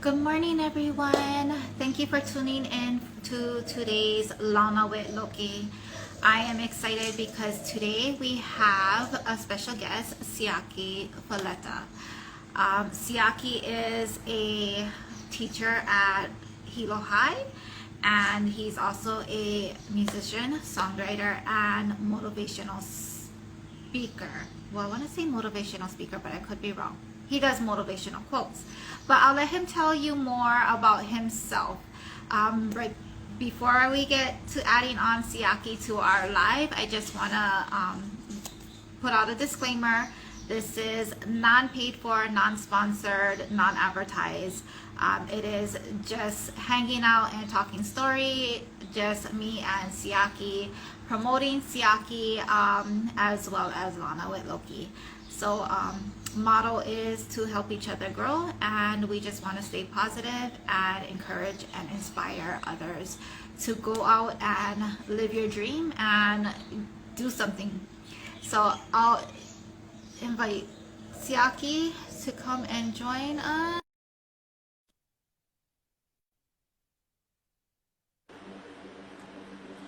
Good morning, everyone. Thank you for tuning in to today's Launa with Loke. I am excited because today we have a special guest, Siaki Faleta. Siaki is a teacher at Hilo High, and he's also a musician, songwriter, and motivational speaker. Well, I want to say motivational speaker, but I could be wrong. He does motivational quotes. But I'll let him tell you more about himself. Right before we get to adding on Siaki to our live, I just want to put out a disclaimer. This is non-paid for, non-sponsored, non-advertised. It is just hanging out and talking story, just me and Siaki, promoting Siaki as well as Launa with Loki. So motto is to help each other grow, and we just want to stay positive and encourage and inspire others to go out and live your dream and do something. So I'll invite Siaki to come and join us.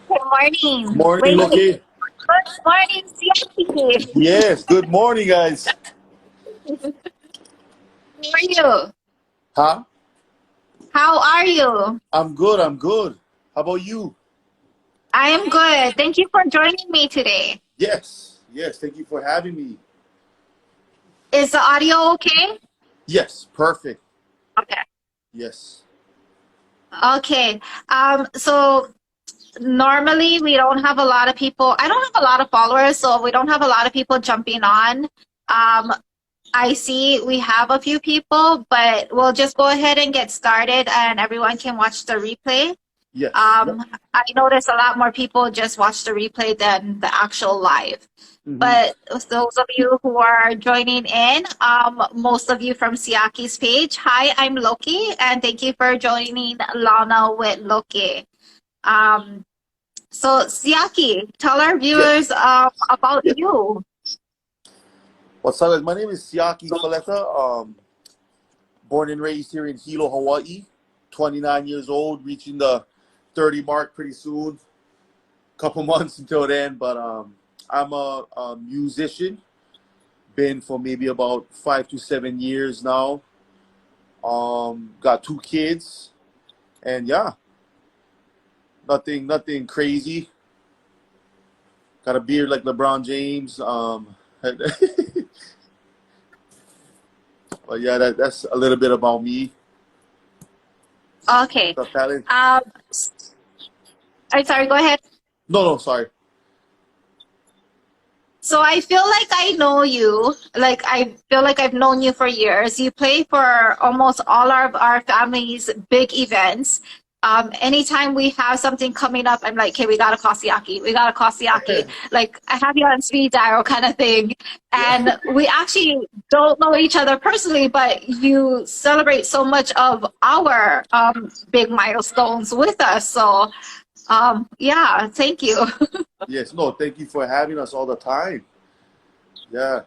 Good morning. Morning, Loke. Good morning, Siaki. Yes, good morning, guys. How are you? Huh? How are you? I'm good, I'm good. How about you? I am good. Thank you for joining me today. Yes, thank you for having me. Is the audio okay? Yes, perfect. Okay. Yes. Okay. So normally we don't have a lot of people. I don't have a lot of followers, so we don't have a lot of people jumping on. I see we have a few people, but we'll just go ahead and get started and everyone can watch the replay. Yes. I notice a lot more people just watch the replay than the actual live. But those of you who are joining in, most of you from Siaki's page, hi, I'm Loki, and thank you for joining Launa with Loki. So Siaki, tell our viewers about you. What's up, guys? My name is Siaki Faleta. Born and raised here in Hilo, Hawaii. 29 years old, reaching the 30 mark pretty soon. Couple months until then, but I'm a musician. Been for maybe about 5 to 7 years now. Got 2 kids, and yeah, nothing crazy. Got a beard like LeBron James. But yeah, that's a little bit about me. Okay. I'm sorry, go ahead. No, sorry. So I feel like I know you. Like I feel like I've known you for years. You play for almost all of our family's big events. Anytime we have something coming up, I'm like, okay, we gotta call Siaki. We gotta call Siaki. Like I have you on speed dial kind of thing. And we actually don't know each other personally, but you celebrate so much of our big milestones with us. So yeah, thank you. Yes, no, thank you for having us all the time. Yeah.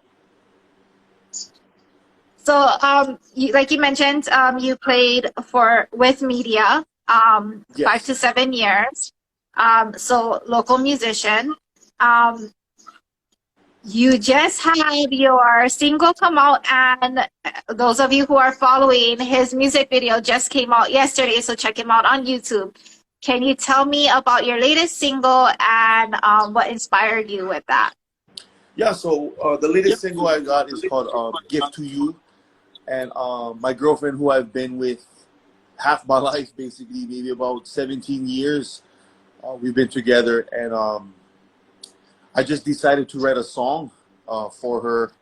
So like you mentioned, you played with media 5 to 7 years. So local musician. You just had your single come out, and those of you who are following, his music video just came out yesterday, so check him out on YouTube. Can you tell me about your latest single and what inspired you with that? Yeah, so the latest single I got is called Gift to You. And my girlfriend, who I've been with half my life, basically, maybe about 17 years, we've been together. And I just decided to write a song for her.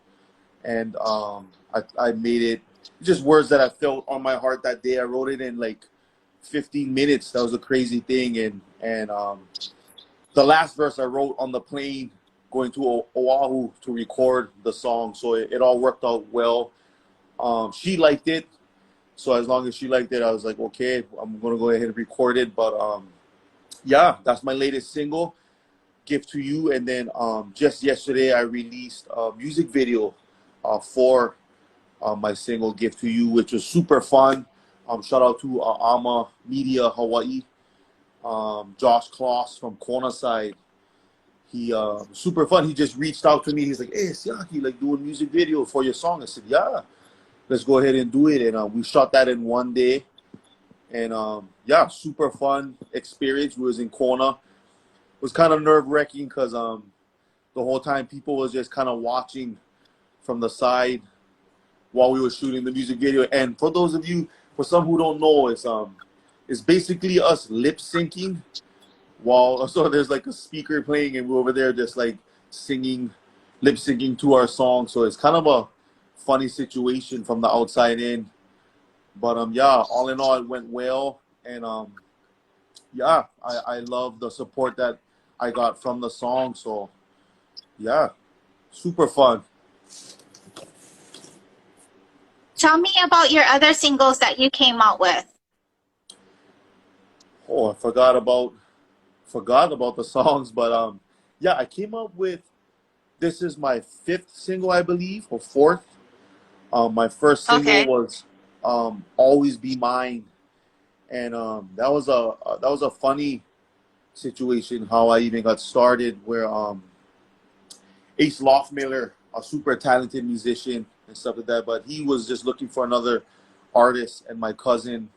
And I made it, just words that I felt on my heart that day. I wrote it in like 15 minutes. That was a crazy thing. And the last verse I wrote on the plane going to Oahu to record the song. So it all worked out well. She liked it. So as long as she liked it, I was like, okay, I'm going to go ahead and record it. But yeah, that's my latest single, Gift to You. And then just yesterday, I released a music video for my single, Gift to You, which was super fun. Shout out to Ama Media Hawaii. Josh Kloss from Kona side. He super fun. He just reached out to me. He's like, "Hey, Siaki, like doing music video for your song." I said, "Yeah, let's go ahead and do it." And we shot that in one day. And yeah, super fun experience. We was in Kona. It was kind of nerve wracking because the whole time people was just kind of watching from the side while we were shooting the music video. And for those of you, for some who don't know, it's basically us lip syncing while so there's like a speaker playing and we're over there just like singing, lip syncing to our song. So it's kind of a funny situation from the outside in. But yeah, all in all, it went well. And yeah, I love the support that I got from the song. So yeah, super fun. Tell me about your other singles that you came out with. Oh, I forgot about the songs, but yeah, I came up with, this is my 5th single, I believe, or 4th. My first single was "Always Be Mine," and that was a funny situation how I even got started. Where Ace Loftmiller, a super talented musician and stuff like that, but he was just looking for another artist, and my cousin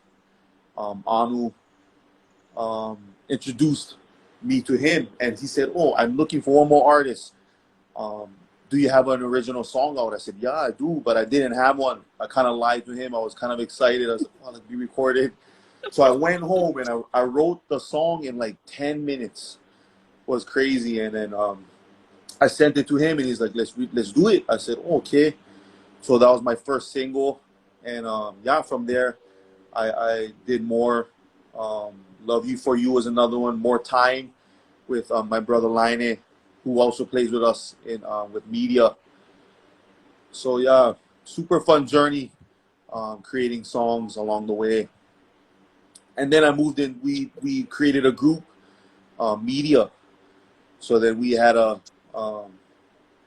Anu introduced me to him, and he said, "Oh, I'm looking for one more artist. Do you have an original song out?" I said, "Yeah, I do," but I didn't have one. I kind of lied to him. I was kind of excited. I was like, "Oh, let's be recorded." So I went home and I wrote the song in like 10 minutes. It was crazy. And then I sent it to him, and he's like, let's do it. I said, oh, okay. So that was my first single. And yeah, from there, I did more. Love You For You was another one. More Time with my brother Launa, who also plays with us in with media. So yeah, super fun journey creating songs along the way. And then I moved in. We created a group, media, so that we had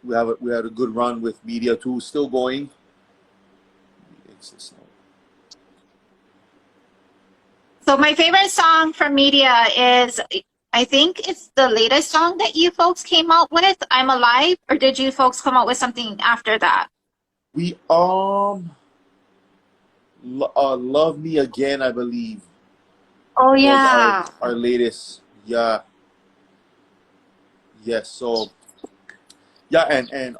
we had a good run with media too. Still going. So my favorite song from media is, I think it's the latest song that you folks came out with, "I'm Alive," or did you folks come out with something after that? We Love Me Again, I believe. Oh Was yeah. our latest. Yeah. Yes. So yeah, and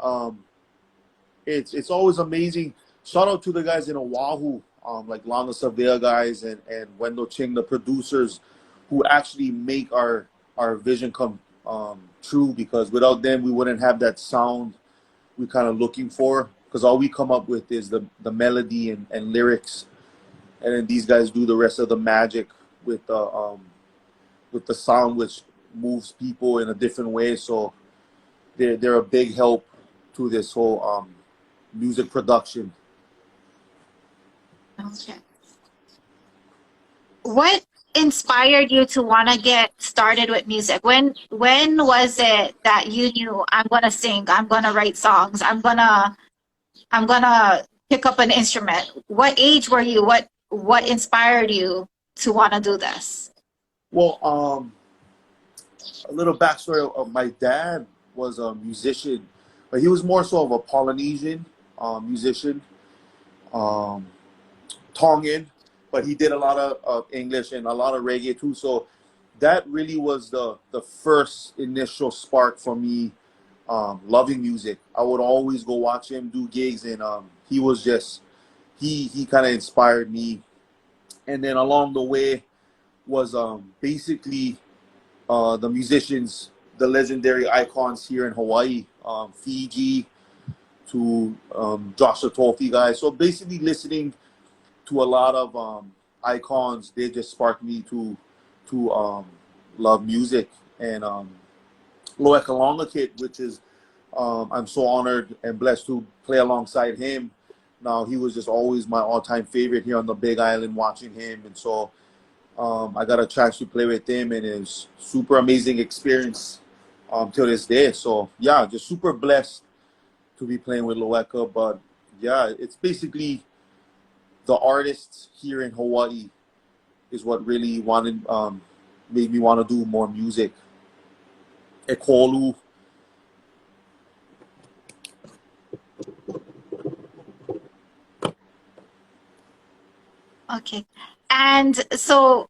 it's always amazing. Shout out to the guys in Oahu, like Launa guys and Wendell Ching, the producers, who actually make our vision come true. Because without them, we wouldn't have that sound we kind of looking for. Because all we come up with is the melody and lyrics, and then these guys do the rest of the magic with the sound, which moves people in a different way. So they're a big help to this whole music production. Okay. What inspired you to want to get started with music? When was it that you knew, I'm gonna sing, I'm gonna write songs, I'm gonna pick up an instrument? What age were you? What inspired you to want to do this? Well, a little backstory of my dad was a musician, but he was more so of a Polynesian musician, Tongan, but he did a lot of English and a lot of reggae too. So that really was the first initial spark for me loving music. I would always go watch him do gigs, and he was just he kind of inspired me. And then along the way was basically the musicians, the legendary icons here in Hawaii, Fiji to Joshua Tolfi guys. So basically listening to a lot of icons, they just sparked me to love music. And Loke Kid, which is I'm so honored and blessed to play alongside him. Now, he was just always my all-time favorite here on the Big Island, watching him. And so I got a chance to play with him, and it's super amazing experience till this day. So yeah, just super blessed to be playing with Loeka. But yeah, it's basically the artists here in Hawaii is what really made me want to do more music. Ekolu. Okay. And so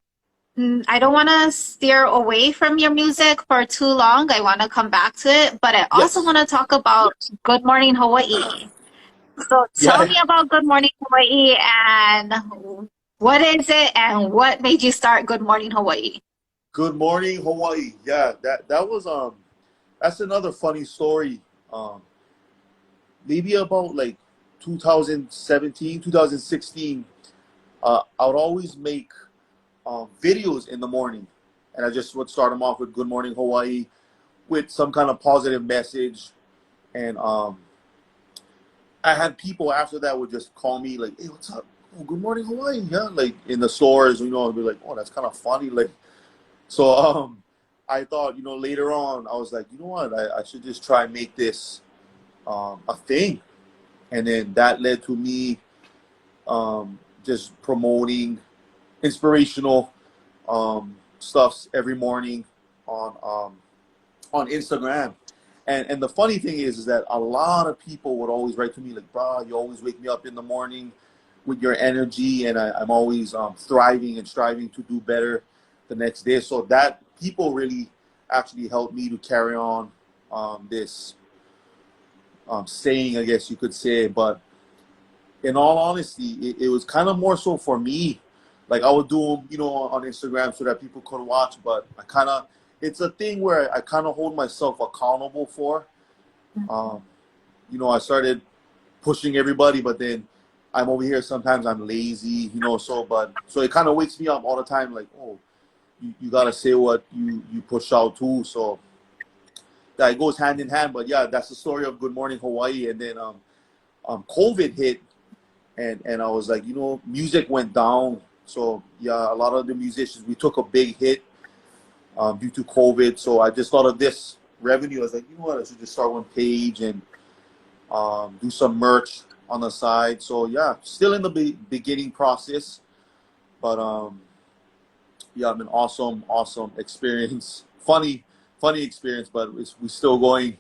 I don't want to steer away from your music for too long. I want to come back to it, but I also Yes. want to talk about Good Morning Hawaii. So tell Yeah. me about Good Morning Hawaii and what is it and what made you start Good Morning Hawaii? Good Morning Hawaii. Yeah, that was that's another funny story. Maybe about like 2017, 2016. I would always make videos in the morning, and I just would start them off with Good Morning Hawaii, with some kind of positive message, and I had people after that would just call me like, "Hey, what's up? Oh, Good Morning Hawaii." Yeah, like in the stores, I'd be like, "Oh, that's kind of funny." Like, so I thought, later on, I was like, you know what, I should just try and make this a thing, and then that led to me just promoting inspirational stuffs every morning on Instagram. And the funny thing is that a lot of people would always write to me like, "Bro, you always wake me up in the morning with your energy, and I'm always thriving and striving to do better the next day." So that people really actually helped me to carry on this saying, I guess you could say. But in all honesty, it was kind of more so for me. Like I would do them, on Instagram so that people could watch. But it's a thing where I kind of hold myself accountable for. I started pushing everybody, but then I'm over here. Sometimes I'm lazy, so it kind of wakes me up all the time. Like, oh, you gotta say what you push out too. So that goes hand in hand. But yeah, that's the story of Good Morning Hawaii. And then COVID hit, and I was like, music went down. So yeah, a lot of the musicians, we took a big hit due to COVID. So I just thought of this revenue. I was like, you know what, I should just start one page and do some merch on the side. So yeah, still in the beginning process, but yeah, an awesome experience. Funny experience, but we're still going.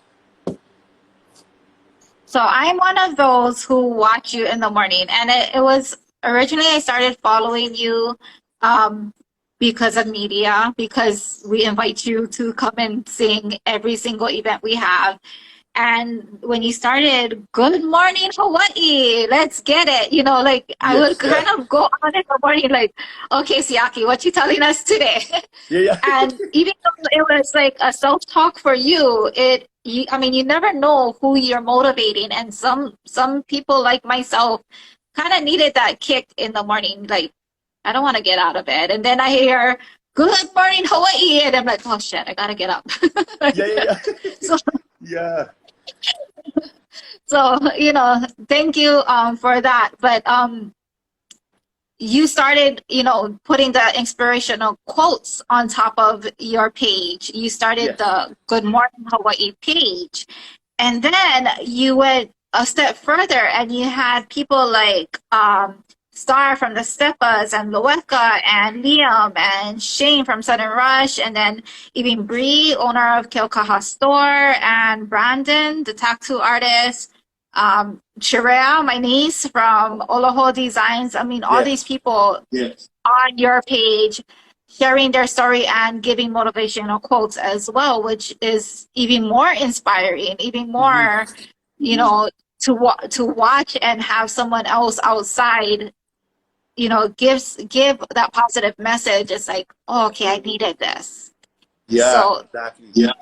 So I'm one of those who watch you in the morning, and it was originally I started following you because of media, because we invite you to come and sing every single event we have. And when you started, Good Morning Hawaii, let's get it. I would Yes, kind of go on in the morning like, okay, Siaki, what you telling us today? yeah. And even though it was like a self-talk for you, you never know who you're motivating. And some people like myself kind of needed that kick in the morning. Like, I don't want to get out of bed. And then I hear, Good Morning Hawaii. And I'm like, oh shit, I got to get up. Yeah. So, Yeah. So, thank you for that. But you started, putting the inspirational quotes on top of your page. You started Yes. the Good Morning Hawaii page. And then you went a step further and you had people like Star from the Steppas and Loeka and Liam and Shane from Sudden Rush, and then even Bree, owner of Keokaha Store, and Brandon, the tattoo artist, Shirea, my niece from Oloho Designs. I mean, all these people on your page sharing their story and giving motivational quotes as well, which is even more inspiring, even more, to watch and have someone else outside give that positive message. It's like, oh, okay, I needed this. Yeah, So exactly. Yeah.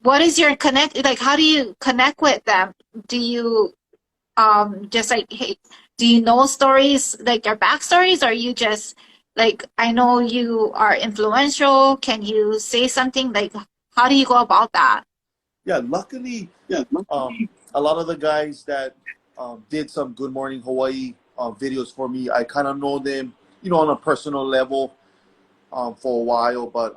what is your connect, like, how do you connect with them? Do you just like, hey, do you know stories, like their backstories, or you just like, I know you are influential, can you say something, like, how do you go about that? Yeah, luckily, a lot of the guys that did some Good Morning Hawaii videos for me, I kind of know them, on a personal level for a while, but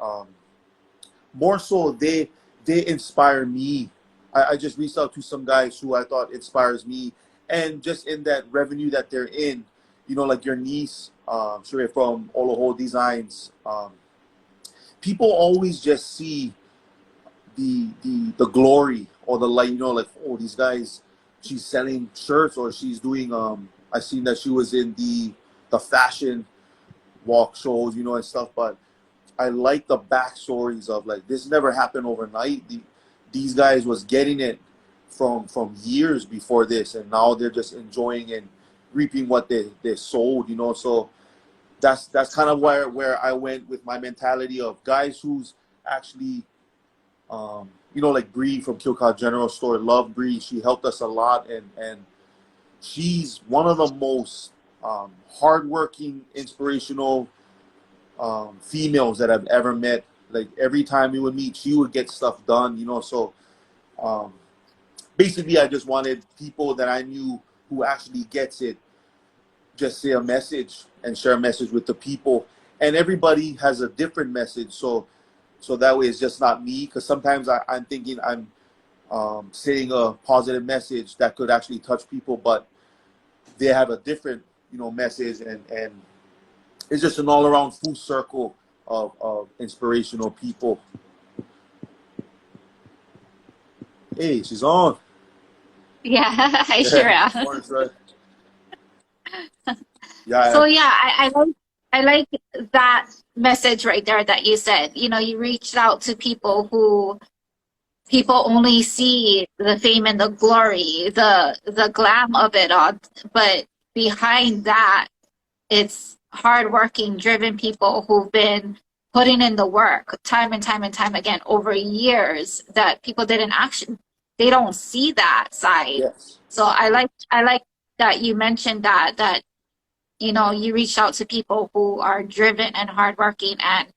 more so they inspire me. I just reached out to some guys who I thought inspires me, and just in that revenue that they're in, you know, like your niece, Sheree from Oloho Designs, people always just see the glory or the light, you know, like, oh, these guys, she's selling shirts, or she's doing I seen that she was in the fashion walk shows, you know, and stuff. But I like the backstories of, like, this never happened overnight. These guys was getting it from years before this, and now they're just enjoying and reaping what they sold, you know. So that's kind of where I went with my mentality of guys who's actually, you know, like Bree from Kilcott General Store. Love Bree. She helped us a lot, and she's one of the most hardworking, inspirational females that I've ever met. Like, every time we would meet, she would get stuff done, you know. So basically, I just wanted people that I knew who actually gets it, just say a message and share a message with the people. And everybody has a different message, so that way it's just not me. Because sometimes I'm thinking I'm saying a positive message that could actually touch people, but they have a different, you know, message, and it's just an all-around full circle of inspirational people. Hey, she's on. Yeah, I sure am. Right. Yeah. So yeah, I like that message right there that you said. You know, you reached out to people who people only see the fame and the glory, the glam of it all, but behind that, it's hardworking, driven people who've been putting in the work time and time and time again over years that people didn't actually, they don't see that side. Yes. So I like that you mentioned that, you know, you reached out to people who are driven and hardworking and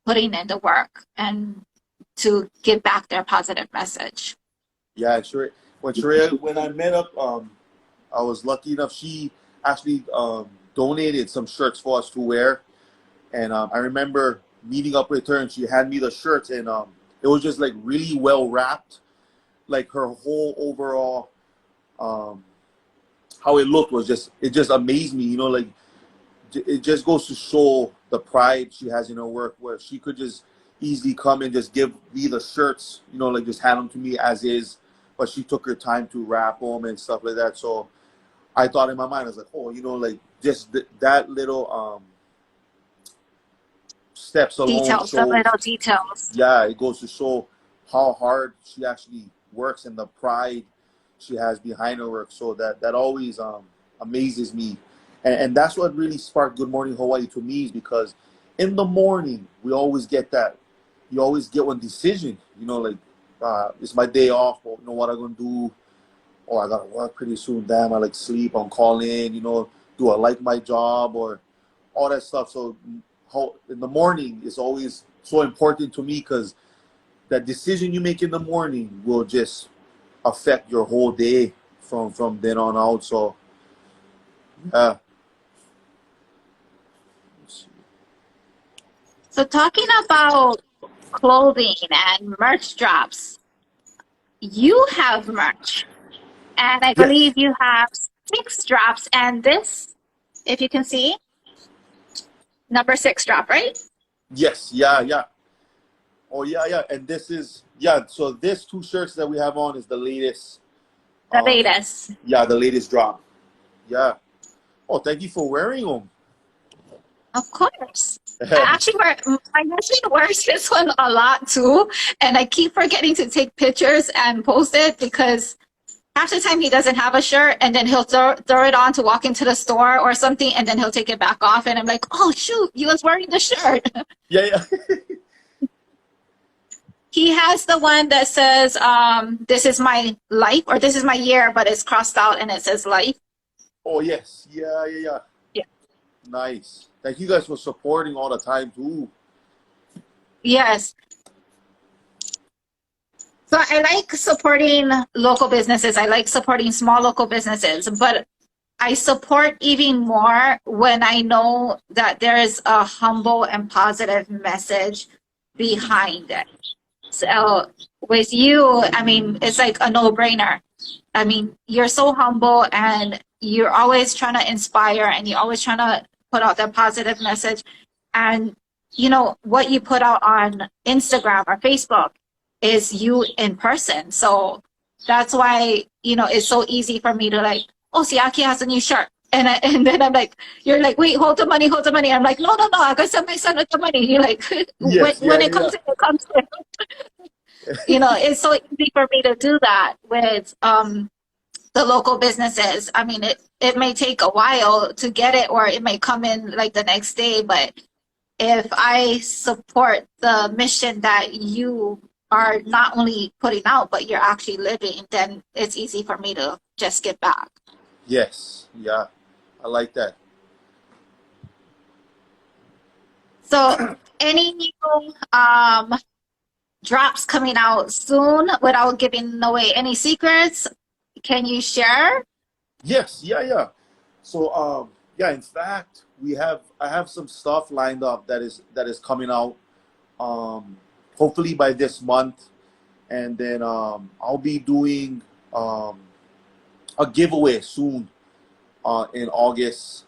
putting in the work and to give back their positive message. Yeah, sure. When I met up, I was lucky enough. She actually donated some shirts for us to wear, and I remember meeting up with her, and she had me the shirts, and it was just like really well wrapped. Like, her whole overall, how it looked was it just amazed me. You know, like, it just goes to show the pride she has in her work, where she could just easily come and just give me the shirts, you know, like, just hand them to me as is, but she took her time to wrap them and stuff like that. So I thought in my mind, I was like, oh, you know, like, just that little steps alone Details, the little details. Yeah, it goes to show how hard she actually works and the pride she has behind her work. So that always amazes me, and that's what really sparked Good Morning Hawaii to me, is because in the morning we always get that, you always get one decision, you know, like, it's my day off, or, you know, what I'm gonna do, or I gotta work pretty soon, damn, I like sleep, I'm calling, you know, do I like my job, or all that stuff. So how in the morning is always so important to me, because that decision you make in the morning will just affect your whole day from then on out. So yeah. So talking about clothing and merch drops, you have merch, and I believe you have 6 drops, and this, if you can see, number 6 drop, right? Yes, yeah. Oh yeah. And this is, so this 2 shirts that we have on is the latest. The latest. Yeah, the latest drop. Yeah. Oh, thank you for wearing them. Of course. I actually my husband wears this one a lot too, and I keep forgetting to take pictures and post it, because half the time he doesn't have a shirt, and then he'll throw it on to walk into the store or something, and then he'll take it back off, and I'm like, oh shoot, he was wearing the shirt. Yeah. He has the one that says, this is my life, or this is my year, but it's crossed out and it says life. Oh yes, yeah. Yeah. Nice. Thank you guys for supporting all the time too. Yes. So I like supporting local businesses. I like supporting small local businesses, but I support even more when I know that there is a humble and positive message behind it. So with you, I mean, it's like a no-brainer. I mean, you're so humble and you're always trying to inspire and you're always trying to put out that positive message. And, you know, what you put out on Instagram or Facebook is you in person. So that's why, you know, it's so easy for me to like, oh, Siaki has a new shirt. And then I'm like, you're like, wait, hold the money, hold the money. I'm like, no, no, no, I got send my son with the money. You're like, Yes, yeah, when it yeah, comes in, it comes in. You know, it's so easy for me to do that with the local businesses. I mean, it may take a while to get it, or it may come in like the next day. But if I support the mission that you are not only putting out, but you're actually living, then it's easy for me to just get back. yes, yeah. I like that. So, any new drops coming out soon without giving away any secrets? Can you share? Yes, yeah, yeah. So yeah, in fact, I have some stuff lined up that is coming out hopefully by this month, and then I'll be doing a giveaway soon in August.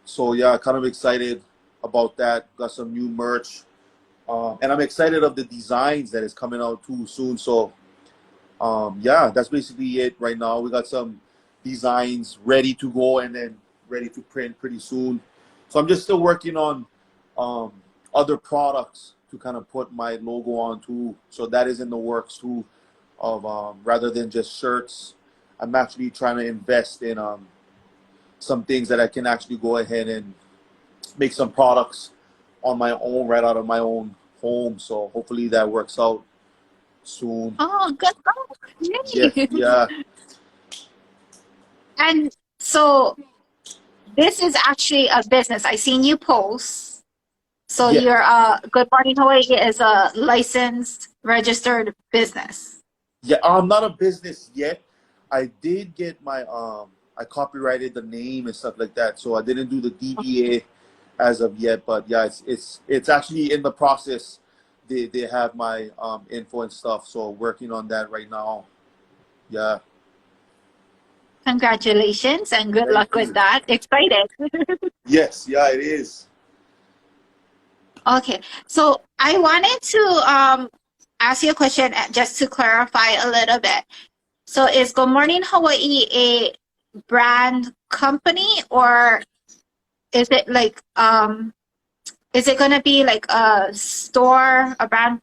So yeah, kind of excited about that. Got some new merch. And I'm excited of the designs that is coming out too soon. So yeah, that's basically it right now. We got some designs ready to go and then ready to print pretty soon. So I'm just still working on other products to kind of put my logo on too. So that is in the works too. Of rather than just shirts, I'm actually trying to invest in some things that I can actually go ahead and make some products on my own, right out of my own home. So hopefully that works out soon. Oh, good luck. Yeah, Yay. yeah, And so this is actually a business. I seen you post. So yeah. your Good Morning Hawaii is a licensed, registered business. Yeah, I'm not a business yet. I did get my I copyrighted the name and stuff like that. So I didn't do the DBA as of yet, but yeah, it's actually in the process. They have my info and stuff, so working on that right now. Yeah. Congratulations and good Thank luck with you. that. Excited. Yes, yeah, it is. Okay, so I wanted to ask you a question just to clarify a little bit. So is Good Morning Hawaii a brand company, or is it like is it gonna be like a store, a brand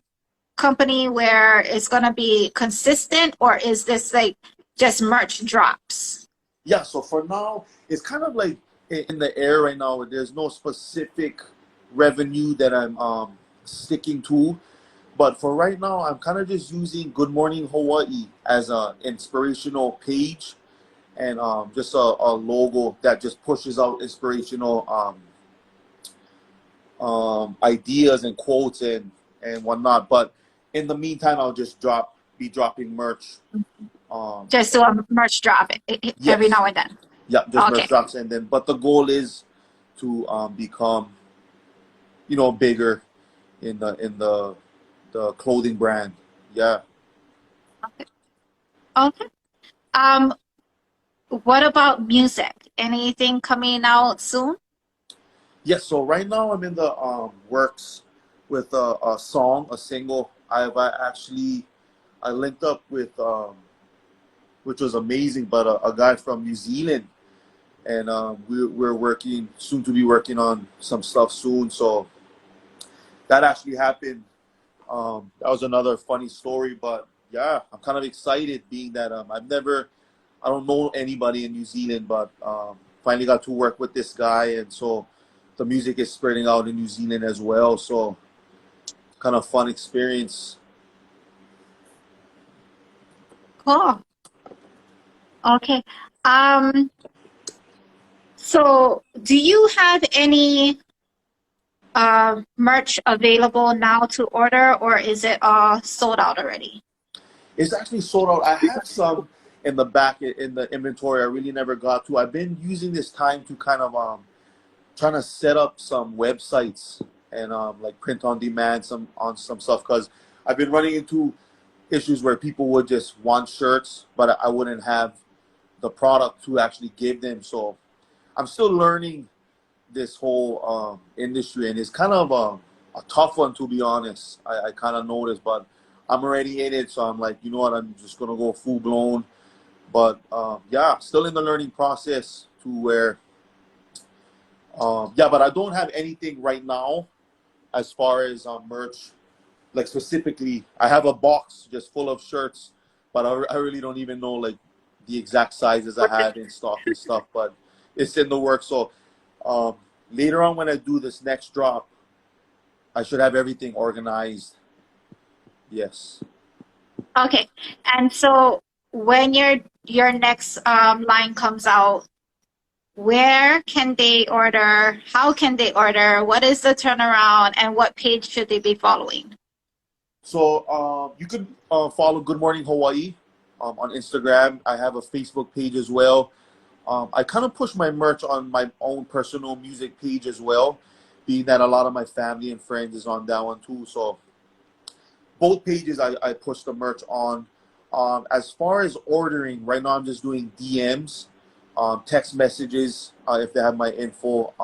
company where it's gonna be consistent, or is this like just merch drops? Yeah, so for now, it's kind of like in the air right now. There's no specific revenue that I'm sticking to. But for right now, I'm kind of just using Good Morning Hawaii as an inspirational page and just a logo that just pushes out inspirational ideas and quotes and whatnot. But in the meantime, I'll just be dropping merch. Just do a merch drop every Yes, now and then. yeah, just merch Okay. drops, and then. But the goal is to become, bigger in the clothing brand. Yeah. Okay. Okay. Um, what about music? Anything coming out soon? Yes, so right now I'm in the works with a song, a single. I linked up with which was amazing, but a guy from New Zealand, and we're working soon to be working on some stuff soon. So that actually happened. That was another funny story, but yeah, I'm kind of excited being that I don't know anybody in New Zealand, but finally got to work with this guy, and so the music is spreading out in New Zealand as well. So kind of fun experience. Cool. Okay. So do you have any merch available now to order, or is it all sold out already? It's actually sold out. I have some in the back in the inventory. I really never got to. I've been using this time to kind of trying to set up some websites and like print on demand some stuff because I've been running into issues where people would just want shirts, but I wouldn't have the product to actually give them. So I'm still learning this whole industry, and it's kind of a tough one, to be honest. I kind of noticed, but I'm already in it, so I'm like, you know what, I'm just gonna go full blown. But yeah, still in the learning process to where yeah, but I don't have anything right now as far as merch. Like specifically, I have a box just full of shirts, but I really don't even know like the exact sizes I have in stock and stuff. But it's in the works. So later on, when I do this next drop, I should have everything organized. Yes. Okay. And so when your next line comes out, where can they order? How can they order? What is the turnaround? And what page should they be following? So you could follow Good Morning Hawaii on Instagram. I have a Facebook page as well. I kind of push my merch on my own personal music page as well, being that a lot of my family and friends is on that one too. So both pages I push the merch on. As far as ordering, right now I'm just doing DMs, text messages if they have my info.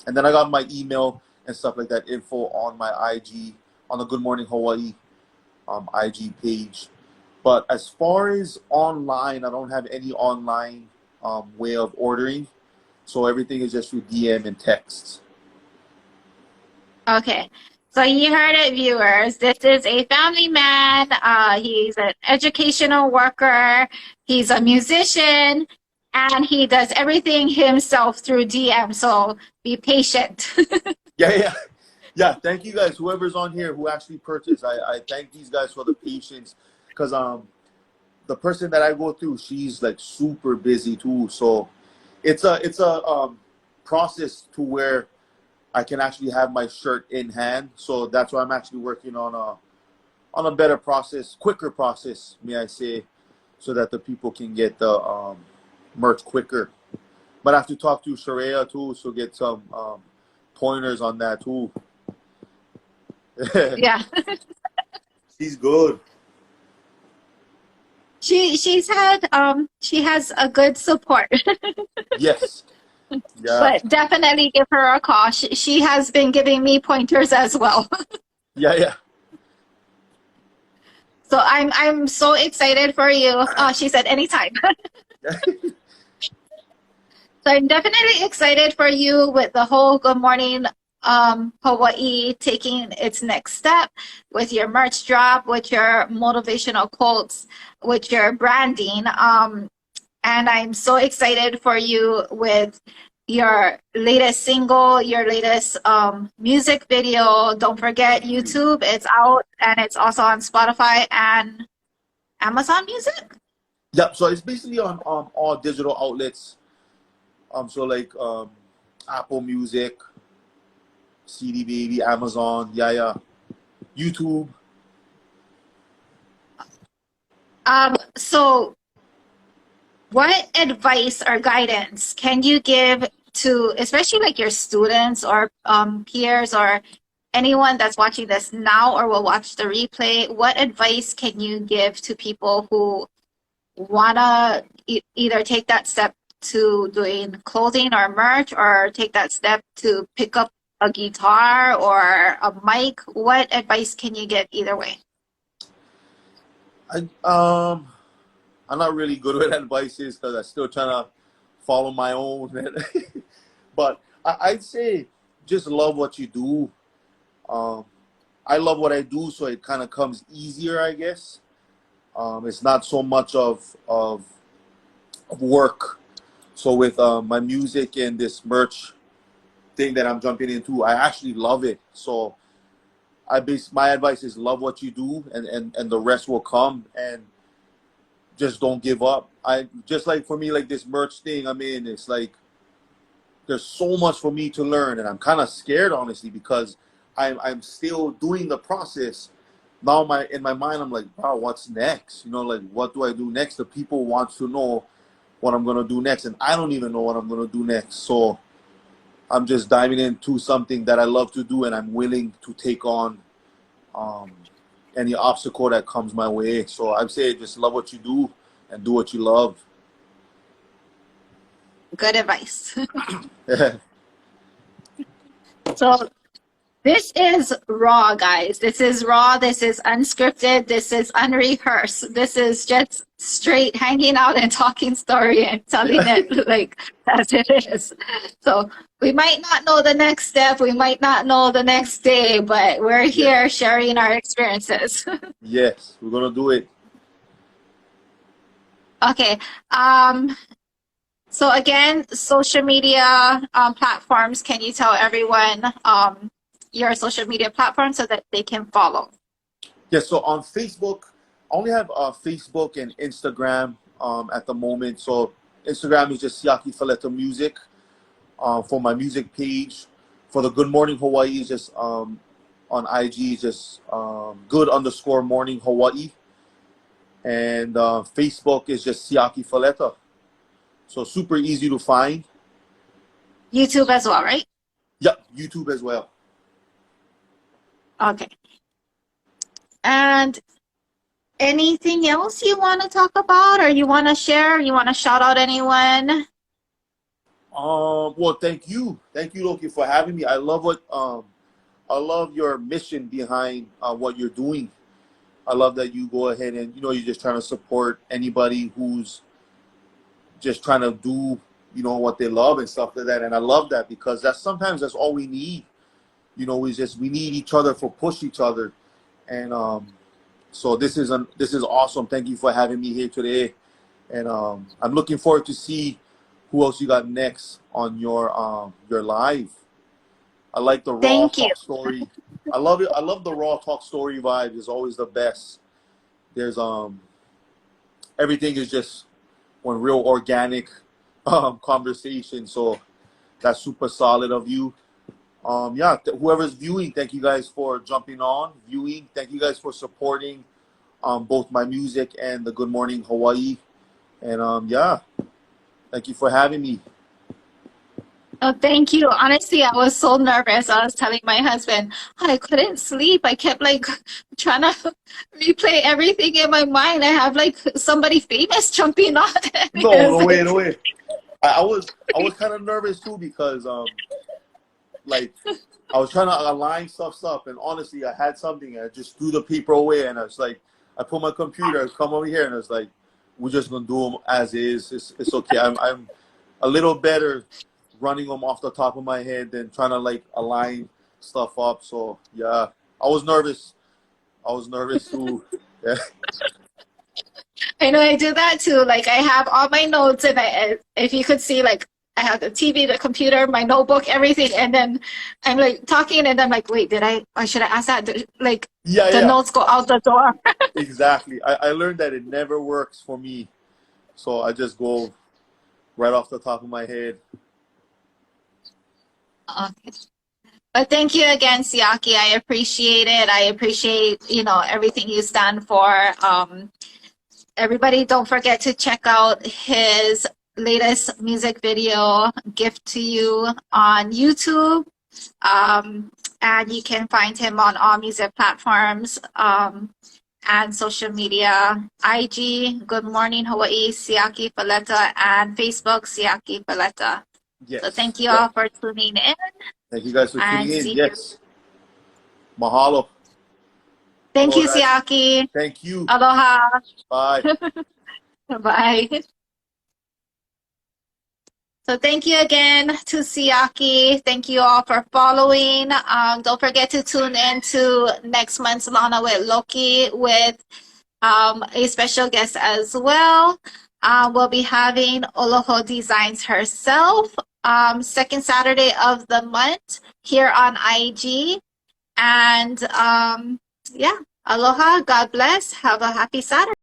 And then I got my email and stuff like that, info on my IG, on the Good Morning Hawaii IG page. But as far as online, I don't have any online way of ordering. So everything is just through DM and text. Okay. So you heard it, viewers. This is a family man. He's an educational worker. He's a musician. And he does everything himself through DM. So be patient. Yeah. Thank you guys, whoever's on here who actually purchased. I thank these guys for the patience, because the person that I go through, she's like super busy too. So it's a process to where I can actually have my shirt in hand. So that's why I'm actually working on a better process, quicker process, may I say, so that the people can get the merch quicker. But I have to talk to Sharia too, so get some pointers on that too. Yeah. She's good. She has a good support. Yes. Yeah. But definitely give her a call. She has been giving me pointers as well. Yeah. So I'm so excited for you. She said anytime. So I'm definitely excited for you with the whole Good Morning Hawaii taking its next step with your merch drop, with your motivational quotes, with your branding. And I'm so excited for you with your latest single, your latest music video. Don't forget YouTube. It's out, and it's also on Spotify and Amazon Music. Yep. So it's basically on all digital outlets. So like Apple Music, CD Baby, Amazon, YouTube. So what advice or guidance can you give to, especially like your students or peers or anyone that's watching this now or will watch the replay? What advice can you give to people who want to either take that step to doing clothing or merch, or take that step to pick up a guitar or a mic? What advice can you give either way? I'm not really good with advices because I'm still trying to follow my own. But I'd say just love what you do. I love what I do, so it kind of comes easier, I guess. It's not so much of work. So with my music and this merch thing that I'm jumping into, I actually love it. So my advice is love what you do, and the rest will come. And just don't give up. Just like for me, like this merch thing, I mean, it's like there's so much for me to learn, and I'm kind of scared, honestly, because I'm still doing the process. Now in my mind, I'm like, wow, what's next? You know, like, what do I do next? The people want to know what I'm gonna do next, and I don't even know what I'm gonna do next. So I'm just diving into something that I love to do, and I'm willing to take on any obstacle that comes my way. So I'd say just love what you do and do what you love. Good advice. So this is raw, guys. This is raw. This is unscripted. This is unrehearsed. This is just straight hanging out and talking story and telling it like as it is. So we might not know the next step. We might not know the next day, but we're here sharing our experiences. Yes, we're going to do it. Okay. So again, social media platforms, can you tell everyone your social media platform so that they can follow? Yeah, so on Facebook, I only have Facebook and Instagram at the moment. So Instagram is just Siaki Faleta Music for my music page. For the Good Morning Hawaii, is just on IG, just good_morning Hawaii. And Facebook is just Siaki Faleta. So super easy to find. YouTube as well, right? Yep, YouTube as well. Okay. And anything else you want to talk about or you want to share? You want to shout out anyone? Well, thank you, Loke, for having me. I love your mission behind what you're doing. I love that you go ahead and you're just trying to support anybody who's just trying to do what they love and stuff like that. And I love that because sometimes that's all we need. We need each other for push each other. And so this is awesome. Thank you for having me here today. And I'm looking forward to see who else you got next on your live. I like the raw talk story. I love it. I love the raw talk story vibe. Is always the best. There's everything is just one real organic conversation. So that's super solid of you. Whoever's viewing, thank you guys for jumping on, viewing. Thank you guys for supporting both my music and the Good Morning Hawaii. And thank you for having me. Oh, thank you. Honestly, I was so nervous. I was telling my husband, I couldn't sleep. I kept trying to replay everything in my mind. I have somebody famous jumping on. No way. I was kind of nervous too because I was trying to align stuff up, and honestly, I had something. And I just threw the paper away, and I was like, I put my computer, I come over here, and I was like, we're just gonna do them as is. It's okay. I'm a little better running them off the top of my head than trying to align stuff up. So yeah, I was nervous too. Yeah. I know I do that too. I have all my notes, and if you could see, I have the TV, the computer, my notebook, everything, and then I'm talking, and I'm wait, should I ask that? The notes go out the door. Exactly. I learned that it never works for me, so I just go right off the top of my head. Okay. But thank you again, Siaki. I appreciate it. I appreciate, everything you stand for. Everybody, don't forget to check out his latest music video, Gift to You, on YouTube. And you can find him on all music platforms and social media, IG, Good Morning Hawaii, Siaki Faleta, and Facebook, Siaki Faleta. Yes. So thank you all for tuning in. Thank you guys for tuning in. Yes. Mahalo. Thank you, Siaki. Thank you. Aloha. Bye. Bye. So thank you again to Siaki. Thank you all for following. Don't forget to tune in to next month's Launa with Loke with a special guest as well. We'll be having Oloho Designs herself, second Saturday of the month here on IG. And aloha, God bless, have a happy Saturday.